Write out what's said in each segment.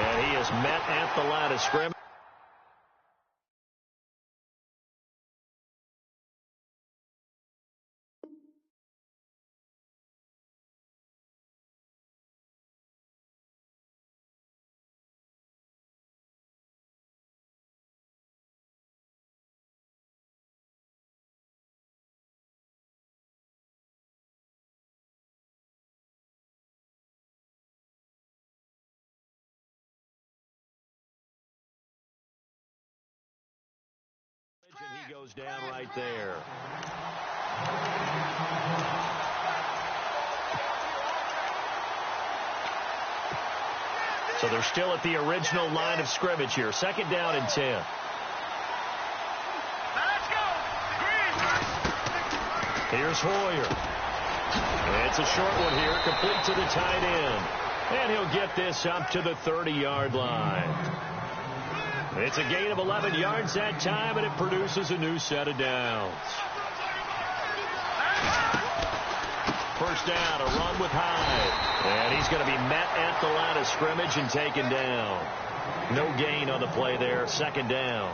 And he is met at the line of scrimmage. And he goes down right there. So they're still at the original line of scrimmage here. 2nd down and 10. Here's Hoyer. It's a short one here, complete to the tight end. And he'll get this up to the 30-yard line. It's a gain of 11 yards that time, and it produces a new set of downs. First down, a run with Hyde. And he's going to be met at the line of scrimmage and taken down. No gain on the play there, 2nd down.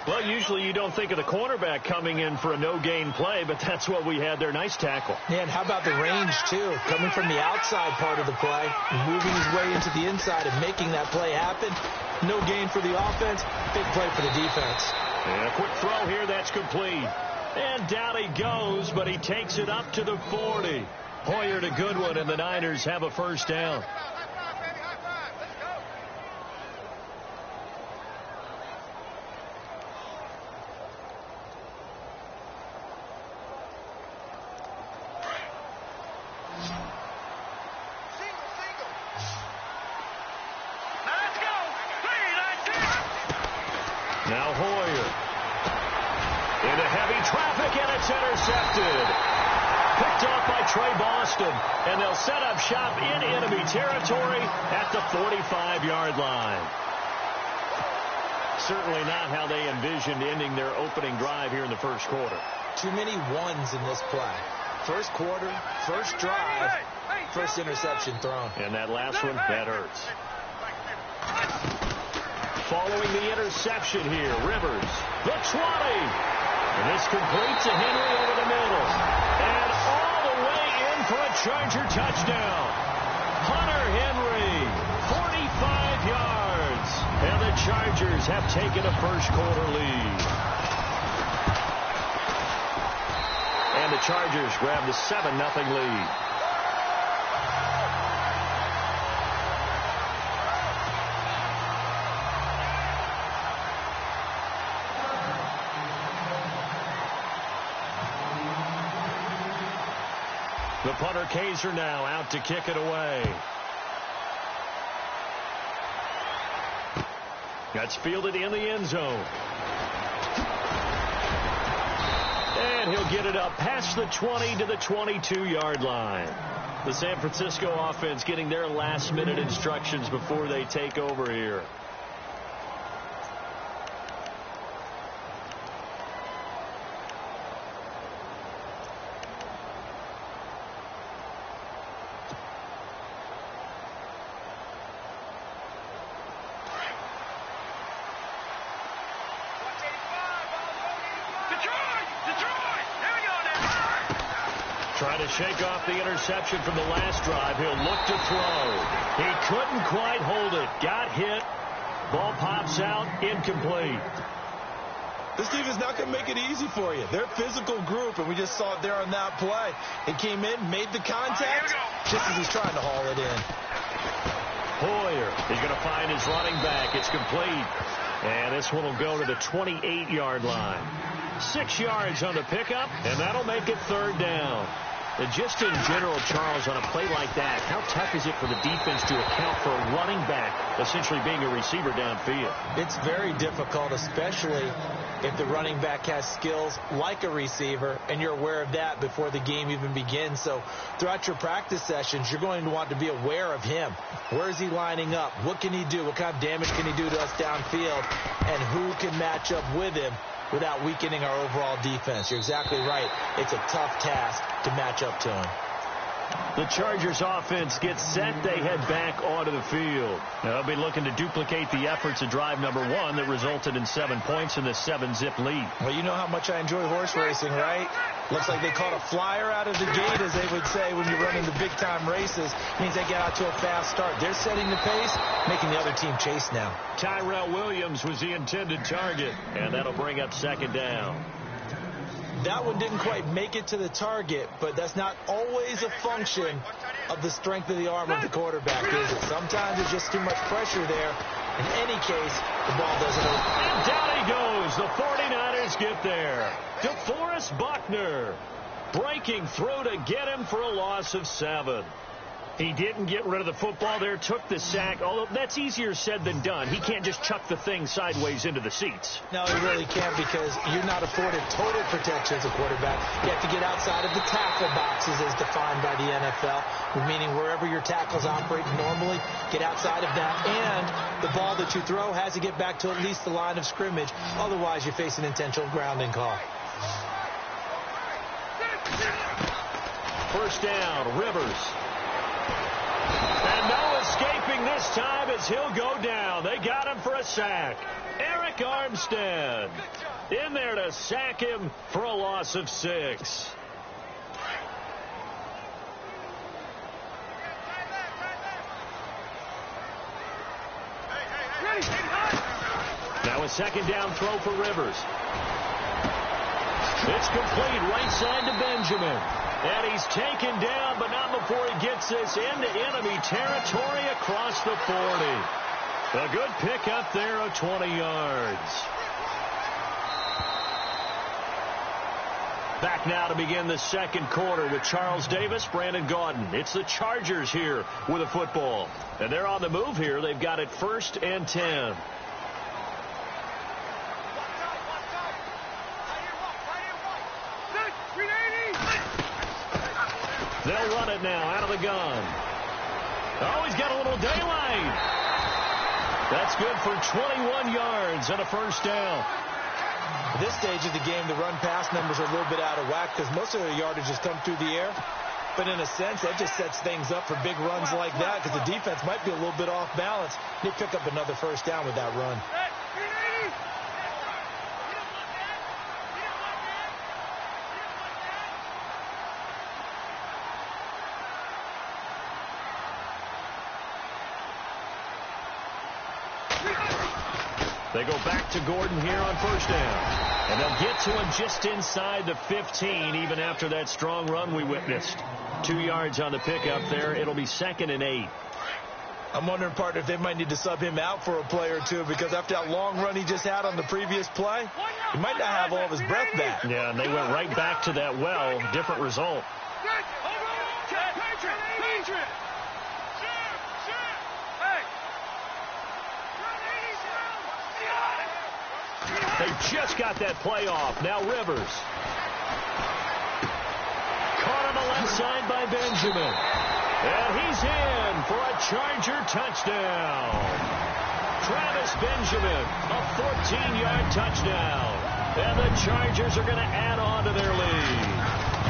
Well, usually you don't think of the cornerback coming in for a no-gain play, but that's what we had there. Nice tackle. Yeah, and how about the range, too? Coming from the outside part of the play, moving his way into the inside and making that play happen. No gain for the offense, big play for the defense. And a quick throw here, that's complete. And down he goes, but he takes it up to the 40. Hoyer to Goodwin, and the Niners have a first down. Now Hoyer into heavy traffic, and it's intercepted. Picked off by Trey Boston, and they'll set up shop in enemy territory at the 45-yard line. Certainly not how they envisioned ending their opening drive here in the first quarter. Too many ones in this play. First quarter, first drive, first interception thrown. And that last one, that hurts. Following the interception here, Rivers, the 20. And this complete to Henry over the middle. And all the way in for a Charger touchdown. Hunter Henry, 45 yards. And the Chargers have taken a first quarter lead. And the Chargers grab the 7-0 lead. The punter Kaiser now out to kick it away. That's fielded in the end zone. And he'll get it up past the 20 to the 22-yard line. The San Francisco offense getting their last-minute instructions before they take over here. Trying to shake off the interception from the last drive. He'll look to throw. He couldn't quite hold it. Got hit. Ball pops out. Incomplete. This team is not going to make it easy for you. They're a physical group, and we just saw it there on that play. He came in, made the contact, just as he's trying to haul it in. Hoyer is going to find his running back. It's complete. And this one will go to the 28-yard line. 6 yards on the pickup, and that'll make it 3rd down. And just in general, Charles, on a play like that, how tough is it for the defense to account for a running back essentially being a receiver downfield? It's very difficult, especially if the running back has skills like a receiver, and you're aware of that before the game even begins. So throughout your practice sessions, you're going to want to be aware of him. Where is he lining up? What can he do? What kind of damage can he do to us downfield? And who can match up with him without weakening our overall defense? You're exactly right. It's a tough task to match up to him. The Chargers offense gets set. They head back onto the field. Now, they'll be looking to duplicate the efforts of drive number 1 that resulted in 7 points in the 7-zip lead. Well, you know how much I enjoy horse racing, right? Looks like they caught a flyer out of the gate, as they would say when you're running the big-time races. Means they get out to a fast start. They're setting the pace, making the other team chase now. Tyrell Williams was the intended target, and that'll bring up 2nd down. That one didn't quite make it to the target, but that's not always a function of the strength of the arm of the quarterback, is it? Sometimes it's just too much pressure there. In any case, the ball doesn't open. And down he goes. The 49ers get there. DeForest Buckner breaking through to get him for a loss of 7. He didn't get rid of the football there, took the sack, although that's easier said than done. He can't just chuck the thing sideways into the seats. No, he really can't, because you're not afforded total protection as a quarterback. You have to get outside of the tackle boxes as defined by the NFL, meaning wherever your tackles operate normally, get outside of that, and the ball that you throw has to get back to at least the line of scrimmage. Otherwise, you face an intentional grounding call. First down, Rivers. And no escaping this time as he'll go down. They got him for a sack. Eric Armstead in there to sack him for a loss of 6. Now a 2nd down throw for Rivers. It's complete right side to Benjamin. And he's taken down, but not before he gets this into enemy territory across the 40. A good pickup there of 20 yards. Back now to begin the 2nd quarter with Charles Davis, Brandon Gaudin. It's the Chargers here with a football. And they're on the move here. They've got it 1st and 10. They'll run it now out of the gun. Oh, he's got a little daylight. That's good for 21 yards and a 1st down. At this stage of the game, the run-pass numbers are a little bit out of whack because most of their yardage has come through the air. But in a sense, that just sets things up for big runs like that because the defense might be a little bit off balance. They pick up another 1st down with that run. They go back to Gordon here on 1st down. And they'll get to him just inside the 15, even after that strong run we witnessed. 2 yards on the pickup there. It'll be 2nd and 8. I'm wondering, partner, if they might need to sub him out for a play or two, because after that long run he just had on the previous play, he might not have all of his breath back. Yeah, and they went right back to that well. Different result. They just got that play off. Now Rivers. Caught on the left side by Benjamin. And he's in for a Charger touchdown. Travis Benjamin, a 14-yard touchdown. And the Chargers are going to add on to their lead.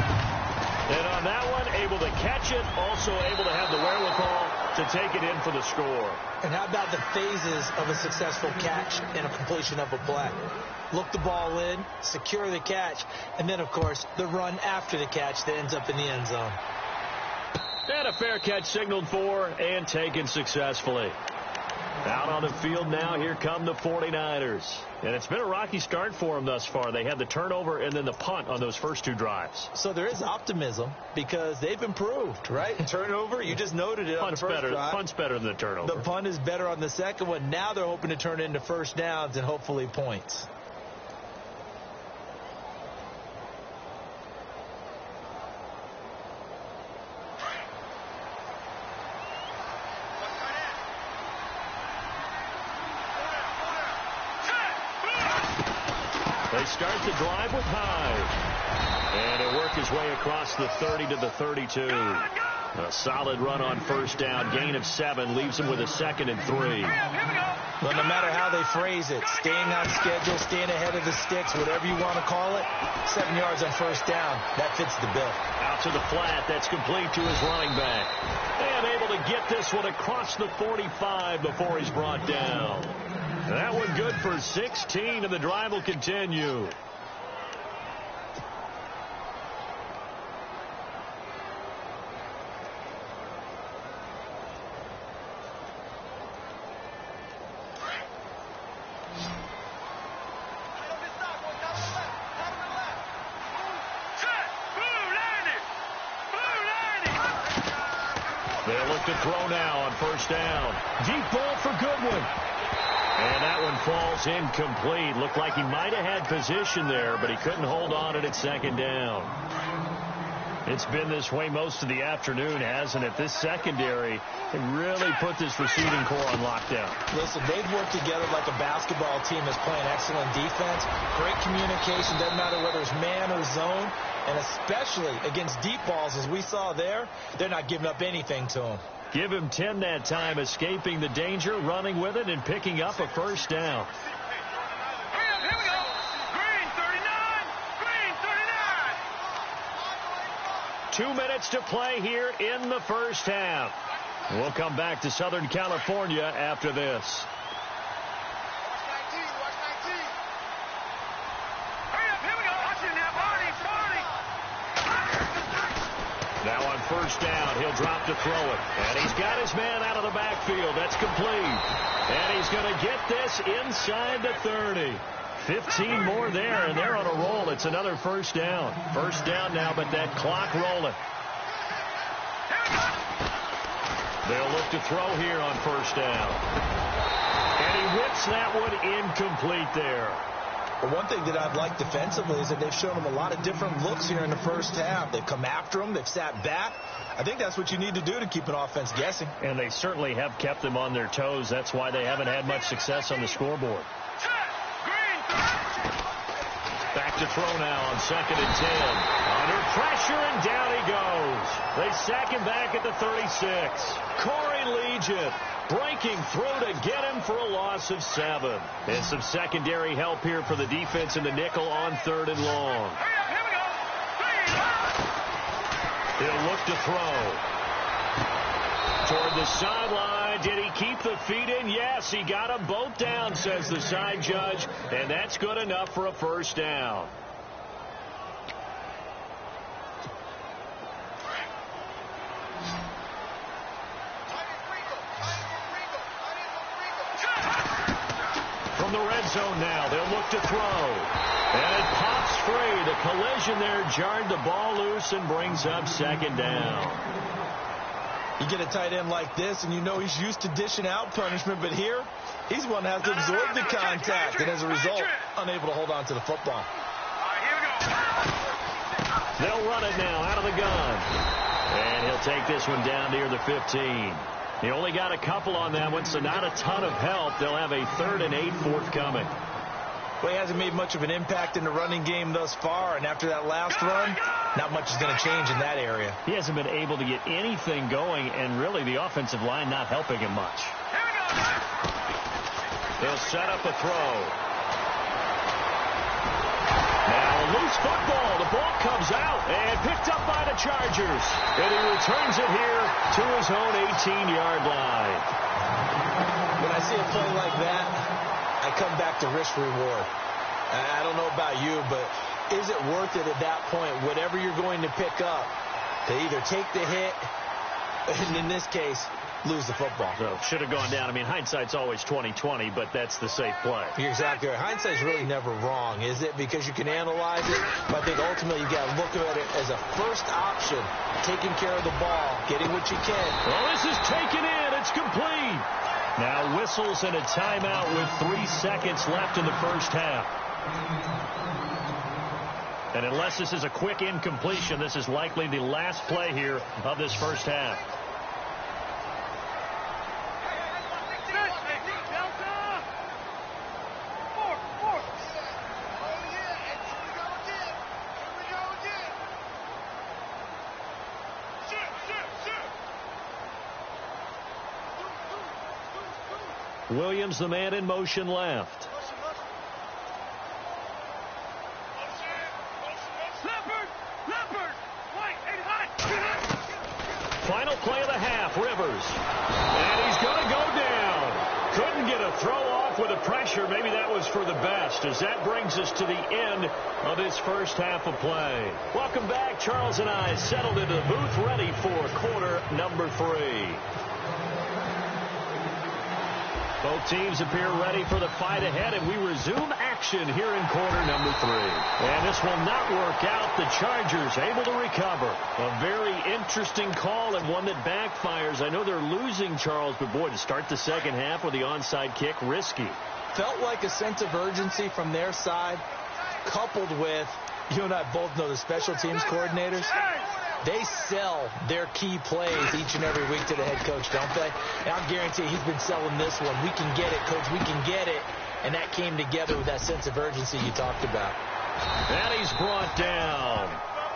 And on that one, able to catch it, also able to have the wherewithal to take it in for the score. And how about the phases of a successful catch and a completion of a play? Look the ball in, secure the catch, and then, of course, the run after the catch that ends up in the end zone. And a fair catch signaled for and taken successfully. Out on the field now, here come the 49ers. And it's been a rocky start for them thus far. They had the turnover and then the punt on those first 2 drives. So there is optimism because they've improved, right? Turnover, you just noted it on the first drive. Punt's better than the turnover. The punt is better on the second one. Now they're hoping to turn it into 1st downs and hopefully points. They start the drive with Hyde. And he'll work his way across the 30 to the 32. A solid run on 1st down. Gain of 7 leaves him with a 2nd and 3. Well, no matter how they phrase it, staying on schedule, staying ahead of the sticks, whatever you want to call it, 7 yards on first down, that fits the bill. Out to the flat, that's complete to his running back. And able to get this one across the 45 before he's brought down. That one good for 16, and the drive will continue. They'll look to throw now on first down. Deep ball for Goodwin. And that one falls incomplete. Looked like he might have had position there, but he couldn't hold on at second down. It's been this way most of the afternoon, hasn't it? This secondary really put this receiving core on lockdown. Listen, they've worked together like a basketball team that's playing excellent defense. Great communication, doesn't matter whether it's man or zone. And especially against deep balls, as we saw there, they're not giving up anything to them. Give him 10 that time, escaping the danger, running with it, and picking up a first down. Here we go. Green 39. Green 39. 2 minutes to play here in the first half. We'll come back to Southern California after this. Now on first down, he'll drop to throw it. And he's got his man out of the backfield. That's complete. And he's going to get this inside the 30. 15 more there, and they're on a roll. It's another first down. First down now, but that clock rolling. They'll look to throw here on first down. And he whips that one incomplete there. Well, one thing that I've liked defensively is that they've shown them a lot of different looks here in the first half. They've come after them. They've sat back. I think that's what you need to do to keep an offense guessing. And they certainly have kept them on their toes. That's why they haven't had much success on the scoreboard. Back to throw now on 2nd and 10. Under pressure, and down he goes. They sack him back at the 36. Corey Legion breaking through to get him for a loss of 7. And some secondary help here for the defense in the nickel on 3rd and long. He'll look to throw. Toward the sideline. Did he keep the feet in? Yes, he got them both down, says the side judge. And that's good enough for a first down. From the red zone now, they'll look to throw. And it pops free. The collision there jarred the ball loose and brings up 2nd down. You get a tight end like this, and you know he's used to dishing out punishment, but here, he's one that has to absorb the contact, and as a result, unable to hold on to the football. They'll run it now out of the gun. And he'll take this one down near the 15. He only got a couple on that one, so not a ton of help. They'll have a 3rd and 8 forthcoming. Well, he hasn't made much of an impact in the running game thus far, and after that last run, not much is going to change in that area. He hasn't been able to get anything going, and really the offensive line not helping him much. They'll set up a throw. Now a loose football. The ball comes out and picked up by the Chargers. And he returns it here to his own 18-yard line. When I see a play like that, I come back to risk-reward. I don't know about you, but is it worth it at that point, whatever you're going to pick up, to either take the hit, and in this case, lose the football? So should have gone down. I mean, hindsight's always 20/20, but that's the safe play. You're exactly right. Hindsight's really never wrong, is it? Because you can analyze it, but I think ultimately you got to look at it as a first option, taking care of the ball, getting what you can. Well, this is taken in. It's complete. Now whistles and a timeout with 3 seconds left in the first half. And unless this is a quick incompletion, this is likely the last play here of this first half. Williams, the man in motion left. Final play of the half, Rivers. And he's going to go down. Couldn't get a throw off with the pressure. Maybe that was for the best, as that brings us to the end of this first half of play. Welcome back. Charles and I settled into the booth, ready for quarter number 3. Both teams appear ready for the fight ahead, and we resume action here in quarter number 3. And this will not work out. The Chargers able to recover. A very interesting call, and one that backfires. I know they're losing, Charles, but boy, to start the second half with the onside kick, risky. Felt like a sense of urgency from their side, coupled with, you and I both know the special teams coordinators. They sell their key plays each and every week to the head coach, don't they? And I'll guarantee he's been selling this one. We can get it, coach. We can get it. And that came together with that sense of urgency you talked about. And he's brought down.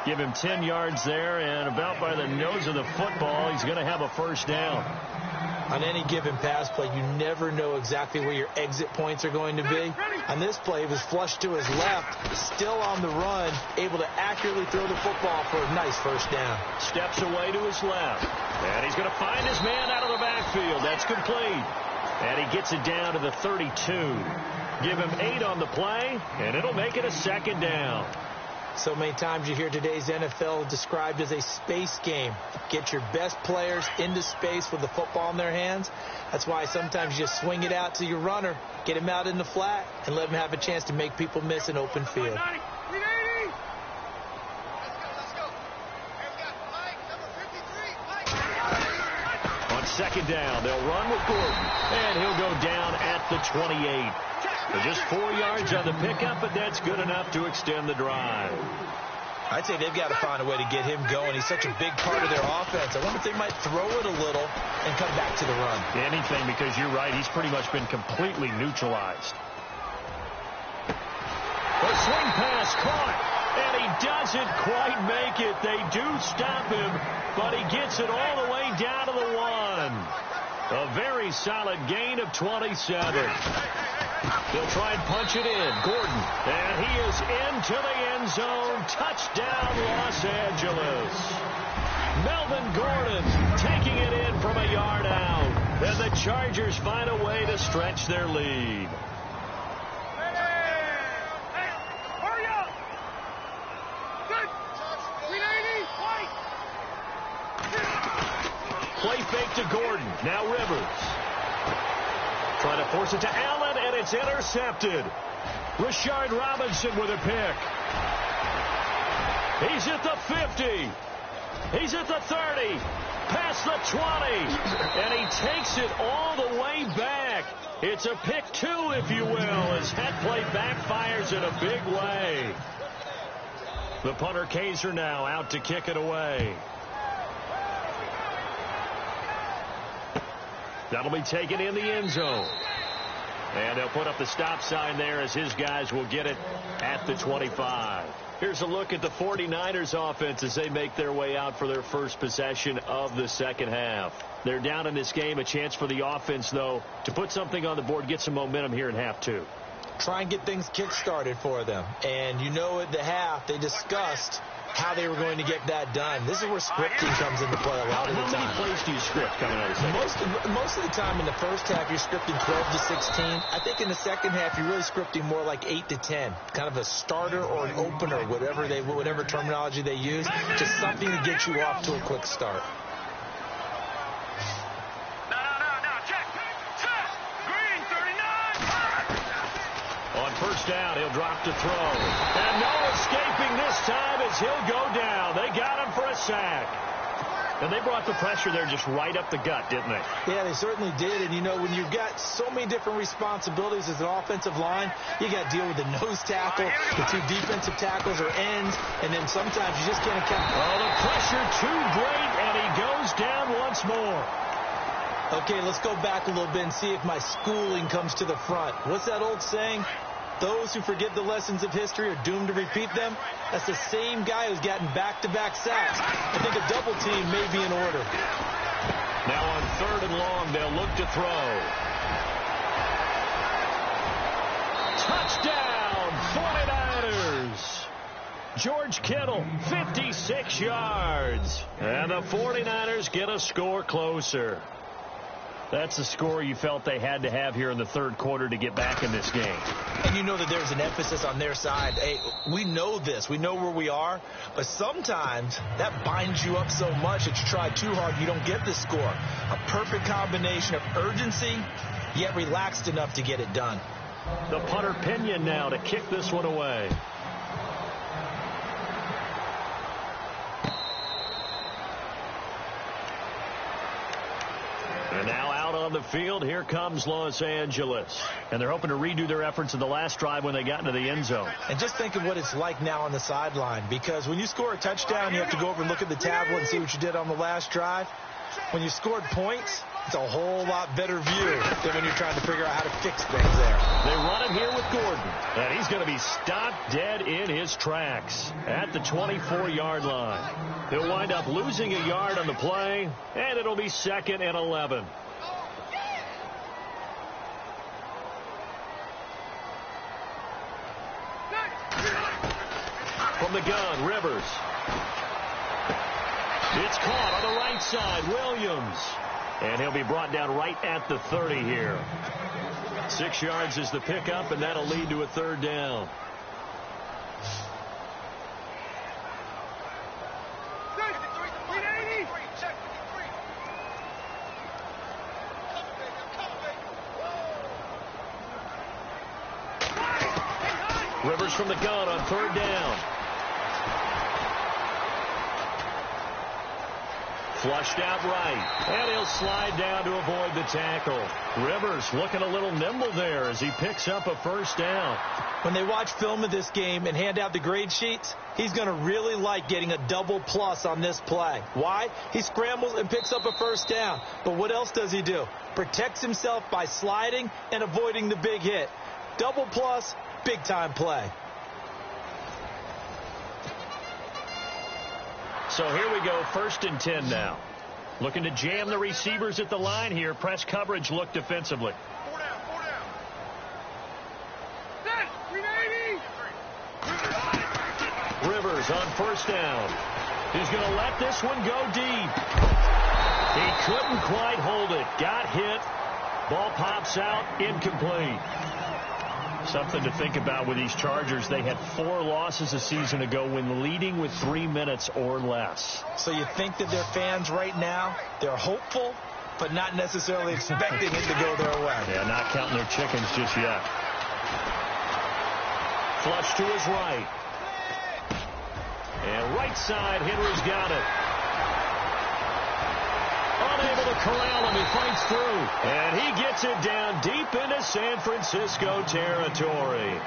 Give him 10 yards there, and about by the nose of the football, he's going to have a first down. On any given pass play, you never know exactly where your exit points are going to be. On this play, it was flushed to his left, still on the run, able to accurately throw the football for a nice first down. Steps away to his left, and he's going to find his man out of the backfield. That's complete. And he gets it down to the 32. Give him 8 on the play, and it'll make it a second down. So many times you hear today's NFL described as a space game. Get your best players into space with the football in their hands. That's why sometimes you just swing it out to your runner, get him out in the flat, and let him have a chance to make people miss an open field. On second down, they'll run with Gordon, and he'll go down at the 28. Just 4 yards on the pickup, but that's good enough to extend the drive. I'd say they've got to find a way to get him going. He's such a big part of their offense. I wonder if they might throw it a little and come back to the run. Anything, because you're right. He's pretty much been completely neutralized. A swing pass caught, and he doesn't quite make it. They do stop him, but he gets it all the way down to the 1. A very solid gain of 27. They'll try and punch it in. Gordon, and he is into the end zone. Touchdown, Los Angeles. Melvin Gordon taking it in from a yard out. And the Chargers find a way to stretch their lead. Hurry up! Good! 380, Play fake to Gordon. Now Rivers. Trying to force it to Allen, and it's intercepted. Rashard Robinson with a pick. He's at the 50. He's at the 30. Past the 20. And he takes it all the way back. It's a pick 2, if you will, as that play backfires in a big way. The punter Kaiser now out to kick it away. That'll be taken in the end zone. And they'll put up the stop sign there as his guys will get it at the 25. Here's a look at the 49ers offense as they make their way out for their first possession of the second half. They're down in this game. A chance for the offense, though, to put something on the board, get some momentum here in half 2. Try and get things kick-started for them. And you know at the half they discussed how they were going to get that done. This is where scripting comes into play a lot of the time. How many plays do you script coming out of the second? Most of the time in the first half, you're scripting 12 to 16. I think in the second half, you're really scripting more like 8 to 10. Kind of a starter or an opener, whatever terminology they use. Just something to get you off to a quick start. First down, he'll drop to throw. And no escaping this time as he'll go down. They got him for a sack. And they brought the pressure there just right up the gut, didn't they? Yeah, they certainly did. And, you know, when you've got so many different responsibilities as an offensive line, you got to deal with the nose tackle, the 2 defensive tackles or ends, and then sometimes you just can't account. Oh, the pressure too great, and he goes down once more. Okay, let's go back a little bit and see if my schooling comes to the front. What's that old saying? Those who forget the lessons of history are doomed to repeat them. That's the same guy who's gotten back-to-back sacks. I think a double team may be in order. Now on 3rd and long, they'll look to throw. George Kittle, 56 yards. And the 49ers get a score closer. That's the score you felt they had to have here in the third quarter to get back in this game. And you know that there's an emphasis on their side. Hey, we know this. We know where we are. But sometimes that binds you up so much that you try too hard, you don't get the score. A perfect combination of urgency, yet relaxed enough to get it done. The punter Pinion now to kick this one away. And now out on the field, here comes Los Angeles. And they're hoping to redo their efforts in the last drive when they got into the end zone. And just think of what it's like now on the sideline, because when you score a touchdown, you have to go over and look at the tablet and see what you did on the last drive. When you scored points, it's a whole lot better view than when you're trying to figure out how to fix things there. They run it here with Gordon. And he's going to be stopped dead in his tracks at the 24-yard line. He'll wind up losing a yard on the play, and it'll be 2nd and 11. From the gun, Rivers. It's caught on the right side, Williams. And he'll be brought down right at the 30 here. 6 yards is the pickup, and that'll lead to a third down. Rivers from the gun on third down. Flushed out right, and he'll slide down to avoid the tackle. Rivers looking a little nimble there as he picks up a first down. When they watch film of this game and hand out the grade sheets, he's going to really like getting a double plus on this play. Why? He scrambles and picks up a first down. But what else does he do? Protects himself by sliding and avoiding the big hit. Double plus, big time play. So here we go, 1st and 10 now. Looking to jam the receivers at the line here. Press coverage look defensively. 4 down, 4 down. Rivers on first down. He's going to let this one go deep. He couldn't quite hold it. Got hit. Ball pops out, incomplete. Something to think about with these Chargers. They had 4 losses a season ago when leading with 3 minutes or less. So you think that their fans right now, they're hopeful, but not necessarily expecting it to go their way. Yeah, not counting their chickens just yet. Flush to his right. And right side, Henry's got it. Unable to corral him, he fights through. And he gets it down deep into San Francisco territory.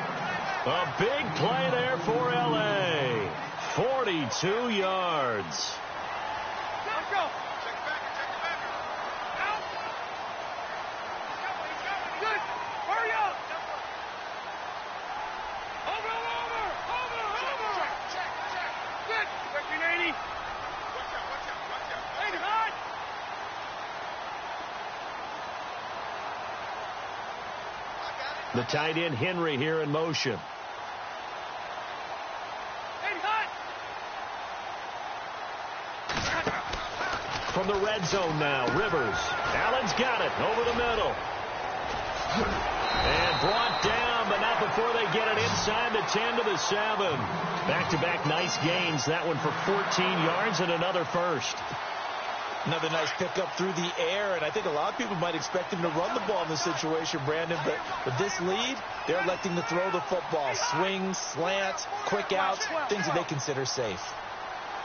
A big play there for L.A. 42 yards. Let's go. Out. Good. Hurry up. Over. Check. Good. 1380. Watch out. Hey, hot. The tight end Henry here in motion. From the red zone now, Rivers. Allen's got it over the middle. And brought down, but not before they get it inside the 10 to the 7. Back-to-back nice gains. That one for 14 yards and another first. Another nice pickup through the air, and I think a lot of people might expect him to run the ball in this situation, Brandon, but with this lead, they're electing to throw the football. Swings, slants, quick outs, things that they consider safe.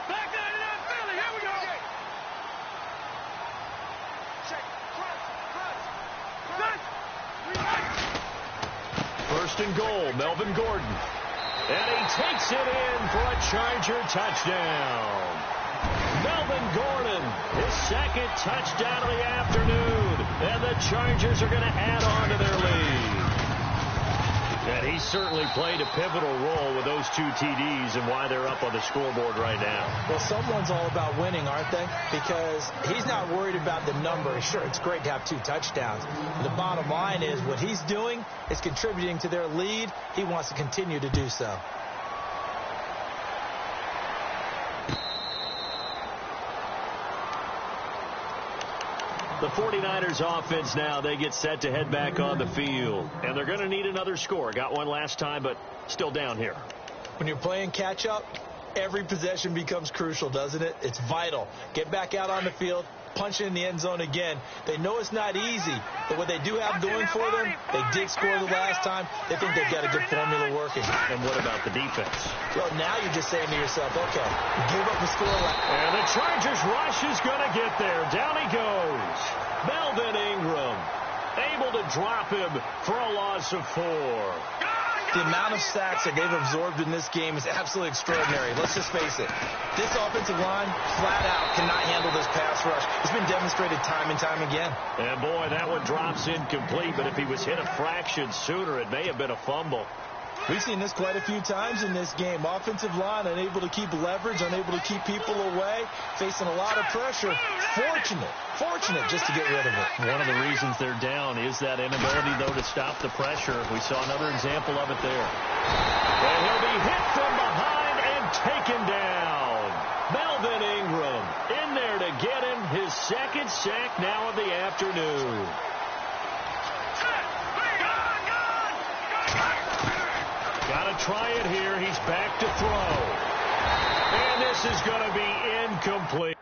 Back down to that Philly. Here we go. Check. First and goal, Melvin Gordon. And he takes it in for a Charger touchdown. Melvin Gordon, his 2nd touchdown of the afternoon. And the Chargers are going to add on to their lead. And he certainly played a pivotal role with those 2 TDs and why they're up on the scoreboard right now. Well, someone's all about winning, aren't they? Because he's not worried about the number. Sure, it's great to have 2 touchdowns. But the bottom line is what he's doing is contributing to their lead. He wants to continue to do so. The 49ers offense now, they get set to head back on the field. And they're going to need another score. Got one last time, but still down here. When you're playing catch-up, every possession becomes crucial, doesn't it? It's vital. Get back out on the field, punch it in the end zone again. They know it's not easy, but what they do have going for them, they did score the last time. They think they've got a good formula working. And what about the defense? Well, now you're just saying to yourself, okay, give up the score. And the Chargers rush is going to get there. Down he goes. Melvin Ingram able to drop him for a loss of 4. The amount of sacks that they've absorbed in this game is absolutely extraordinary. Let's just face it. This offensive line, flat out, cannot handle this pass rush. It's been demonstrated time and time again. And, boy, that one drops incomplete, but if he was hit a fraction sooner, it may have been a fumble. We've seen this quite a few times in this game. Offensive line unable to keep leverage, unable to keep people away, facing a lot of pressure. Fortunate just to get rid of it. One of the reasons they're down is that inability, though, to stop the pressure. We saw another example of it there. And he'll be hit from behind and taken down. Melvin Ingram in there to get him his second sack now of the afternoon. Got to try it here. He's back to throw. And this is going to be incomplete.